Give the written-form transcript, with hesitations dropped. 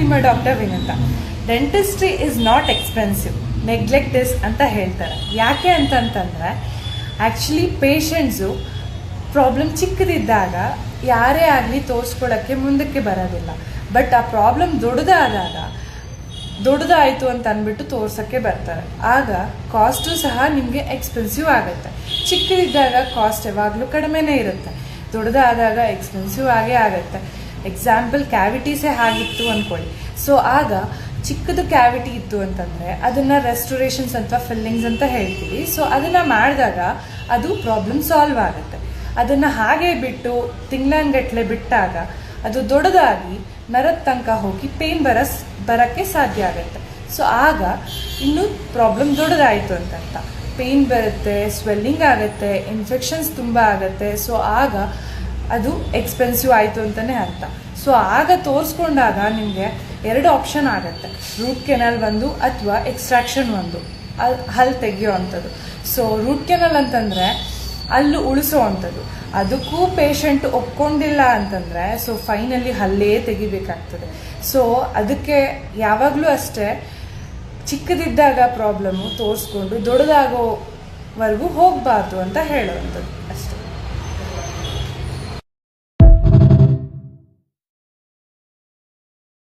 ನಿಮ್ಮ doctor Vinutha. Dentistry is not expensive, neglect is ಅಂತ ಹೇಳ್ತಾರೆ. ಯಾಕೆ ಅಂತಂತಂದರೆ ಆ್ಯಕ್ಚುಲಿ ಪೇಷಂಟ್ಸು ಪ್ರಾಬ್ಲಮ್ ಚಿಕ್ಕದಿದ್ದಾಗ ಯಾರೇ ಆಗಲಿ ತೋರಿಸ್ಕೊಳ್ಳೋಕ್ಕೆ ಮುಂದಕ್ಕೆ ಬರೋದಿಲ್ಲ. ಬಟ್ ಆ ಪ್ರಾಬ್ಲಮ್ ದೊಡ್ಡದಾಯಿತು ಅಂತ ಅಂದ್ಬಿಟ್ಟು ತೋರ್ಸೋಕ್ಕೆ ಬರ್ತಾರೆ. ಆಗ ಕಾಸ್ಟು ಸಹ ನಿಮಗೆ ಎಕ್ಸ್ಪೆನ್ಸಿವ್ ಆಗುತ್ತೆ. ಚಿಕ್ಕದಿದ್ದಾಗ ಕಾಸ್ಟ್ ಯಾವಾಗಲೂ ಕಡಿಮೆನೇ ಇರುತ್ತೆ, ದೊಡ್ಡದಾದಾಗ ಎಕ್ಸ್ಪೆನ್ಸಿವ್ ಆಗೇ ಆಗುತ್ತೆ. ಎಕ್ಸಾಂಪಲ್ ಕ್ಯಾವಿಟೀಸೇ ಆಗಿತ್ತು ಅಂದ್ಕೊಳ್ಳಿ. ಸೊ ಆಗ ಚಿಕ್ಕದು ಕ್ಯಾವಿಟಿ ಇತ್ತು ಅಂತಂದರೆ ಅದನ್ನು ರೆಸ್ಟೋರೇಷನ್ಸ್ ಅಥವಾ ಫಿಲ್ಲಿಂಗ್ಸ್ ಅಂತ ಹೇಳ್ತೀವಿ. ಸೊ ಅದನ್ನು ಮಾಡಿದಾಗ ಅದು ಪ್ರಾಬ್ಲಮ್ ಸಾಲ್ವ್ ಆಗುತ್ತೆ. ಅದನ್ನು ಹಾಗೆ ಬಿಟ್ಟು ತಿಂಗಳಂಗಟ್ಟಲೆ ಬಿಟ್ಟಾಗ ಅದು ದೊಡ್ಡದಾಗಿ ನರದ ತನಕ ಹೋಗಿ ಪೇನ್ ಬರೋಕ್ಕೆ ಸಾಧ್ಯ ಆಗುತ್ತೆ. ಸೊ ಆಗ ಇನ್ನೂ ಪ್ರಾಬ್ಲಮ್ ದೊಡ್ಡದಾಯಿತು ಅಂತಂತ ಪೇನ್ ಬರುತ್ತೆ, ಸ್ವೆಲ್ಲಿಂಗ್ ಆಗುತ್ತೆ, ಇನ್ಫೆಕ್ಷನ್ಸ್ ತುಂಬ ಆಗುತ್ತೆ. ಸೊ ಆಗ ಅದು ಎಕ್ಸ್ಪೆನ್ಸಿವ್ ಆಯಿತು ಅಂತಲೇ ಅರ್ಥ. ಸೊ ಆಗ ತೋರಿಸ್ಕೊಂಡಾಗ ನಿಮಗೆ 2 ಆಪ್ಷನ್ ಆಗುತ್ತೆ, ರೂಟ್ ಕೆನಲ್ ಒಂದು ಅಥವಾ ಎಕ್ಸ್ಟ್ರಾಕ್ಷನ್ ಒಂದು, ಹಲ್ಲು ತೆಗಿಯೋ ಅಂಥದ್ದು. ಸೊ ರೂಟ್ ಕೆನಲ್ ಅಂತಂದರೆ ಹಲ್ಲು ಉಳಿಸೋ ಅಂಥದ್ದು. ಅದಕ್ಕೂ ಪೇಷಂಟ್ ಒಪ್ಕೊಂಡಿಲ್ಲ ಅಂತಂದರೆ ಸೊ ಫೈನಲಿ ಹಲ್ಲೇ ತೆಗಿಬೇಕಾಗ್ತದೆ. ಸೊ ಅದಕ್ಕೆ ಯಾವಾಗಲೂ ಅಷ್ಟೇ ಚಿಕ್ಕದಿದ್ದಾಗ ಪ್ರಾಬ್ಲಮ್ಮು ತೋರಿಸ್ಕೊಂಡು ದೊಡ್ಡದಾಗೋವರೆಗೂ ಹೋಗಬಾರ್ದು ಅಂತ ಹೇಳೋವಂಥದ್ದು ಅಷ್ಟೇ.